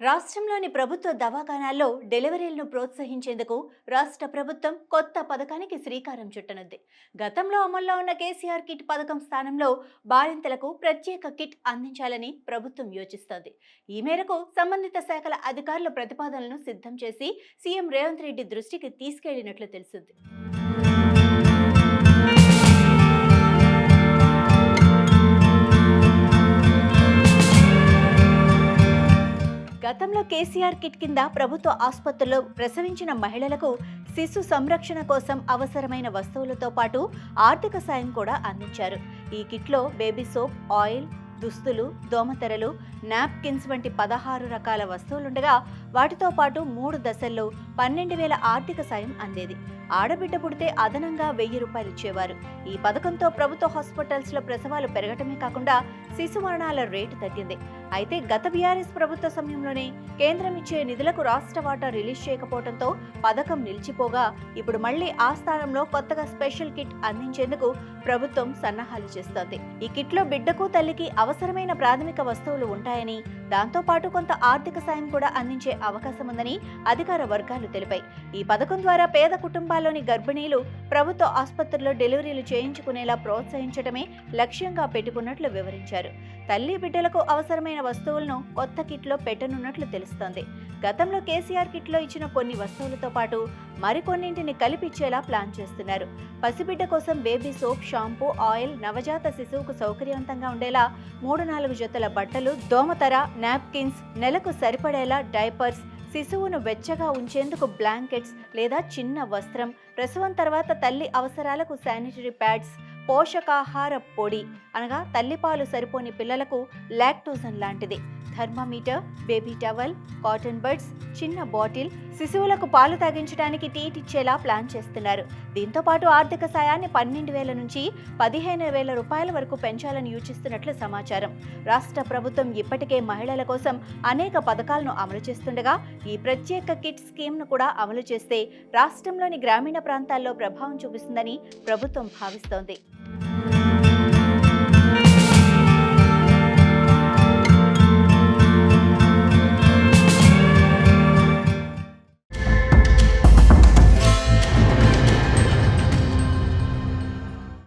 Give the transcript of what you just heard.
రాష్ట్రంలోని ప్రభుత్వ దవాఖానాల్లో డెలివరీలను ప్రోత్సహించేందుకు రాష్ట్ర ప్రభుత్వం కొత్త పథకానికి శ్రీకారం చుట్టనుంది. గతంలో అమల్లో ఉన్న కేసీఆర్ కిట్ పథకం స్థానంలో బాలింతలకు ప్రత్యేక కిట్ అందించాలని ప్రభుత్వం యోచిస్తోంది. ఈ మేరకు సంబంధిత శాఖల అధికారులు ప్రతిపాదనలను సిద్ధం చేసి సీఎం రేవంత్ రెడ్డి దృష్టికి తీసుకెళ్లినట్లు తెలిసింది. గతంలో కేసీఆర్ కిట్ కింద ప్రభుత్వ ఆసుపత్రుల్లో ప్రసవించిన మహిళలకు శిశు సంరక్షణ కోసం అవసరమైన వస్తువులతో పాటు ఆర్థిక సాయం కూడా అందించారు. ఈ కిట్లో బేబీ సోప్, ఆయిల్, దుస్తులు, దోమతెరలు, నాప్కిన్స్ వంటి 16 రకాల వస్తువులుండగా వాటితో పాటు 3 దశల్లో 12,000 ఆర్థిక సాయం అందేది. ఆడబిడ్డ పుడితే అదనంగా 1,000 రూపాయలు ఇచ్చేవారు. ఈ పథకంతో ప్రభుత్వ హాస్పిటల్స్ లో ప్రసవాలు పెరగటమే కాకుండా శిశు మరణాల రేటు తగ్గింది. అయితే గత బీఆర్ఎస్ ప్రభుత్వ సమయంలోనే కేంద్రం ఇచ్చే నిధులకు రాష్ట్ర వాటా రిలీజ్ చేయకపోవడంతో పథకం నిలిచిపోగా ఇప్పుడు మళ్లీ ఆ స్థానంలో కొత్తగా స్పెషల్ కిట్ అందించేందుకు ప్రభుత్వం సన్నాహాలు చేస్తోంది. ఈ కిట్లో బిడ్డకు తల్లికి అవసరమైన ప్రాథమిక వస్తువులు ఉంటాయని, దాంతో పాటు కొంత ఆర్థిక సాయం కూడా అందించే అవకాశం ఉందని అధికార వర్గాలు తెలిపాయి. ఈ పథకం ద్వారా పేద కుటుంబాల్లోని గర్భిణీలు ప్రభుత్వ ఆసుపత్రుల్లో డెలివరీలు చేయించుకునేలా ప్రోత్సహించడమే లక్ష్యంగా పెట్టుకున్నట్లు వివరించారు. తల్లి బిడ్డలకు అవసరమైన వస్తువులను కొత్త కిట్లో పెట్టనున్నట్లు తెలుస్తోంది. గతంలో కేసీఆర్ కిట్లో ఇచ్చిన కొన్ని వస్తువులతో పాటు మరికొన్నింటిని కలిపిచ్చేలా ప్లాన్ చేస్తున్నారు. పసిబిడ్డ కోసం బేబీ సోప్, షాంపూ, ఆయిల్, నవజాత శిశువుకు సౌకర్యవంతంగా ఉండేలా 3-4 జతల బట్టలు, దోమతెర, నాప్కిన్స్, నెలకు సరిపడేలా డైపర్స్, శిశువును వెచ్చగా ఉంచేందుకు బ్లాంకెట్స్ లేదా చిన్న వస్త్రం, ప్రసవం తర్వాత తల్లి అవసరాలకు శానిటరీ ప్యాడ్స్, పోషకాహార పొడి అనగా తల్లిపాలు సరిపోని పిల్లలకు లాక్టోజన్ లాంటిది, thermometer, baby towel, cotton buds, చిన్న బాటిల్, శిశువులకు పాలు తాగించడానికి టీట్ ఇచ్చేలా ప్లాన్ చేస్తున్నారు. దీంతో పాటు ఆర్థిక సాయాన్ని 12,000 నుంచి 15,000 రూపాయల వరకు పెంచాలని యోచిస్తున్నట్లు సమాచారం. రాష్ట్ర ప్రభుత్వం ఇప్పటికే మహిళల కోసం అనేక పథకాలను అమలు చేస్తుండగా ఈ ప్రత్యేక కిట్ స్కీమ్ను కూడా అమలు చేస్తే రాష్ట్రంలోని గ్రామీణ ప్రాంతాల్లో ప్రభావం చూపిస్తుందని ప్రభుత్వం భావిస్తోంది.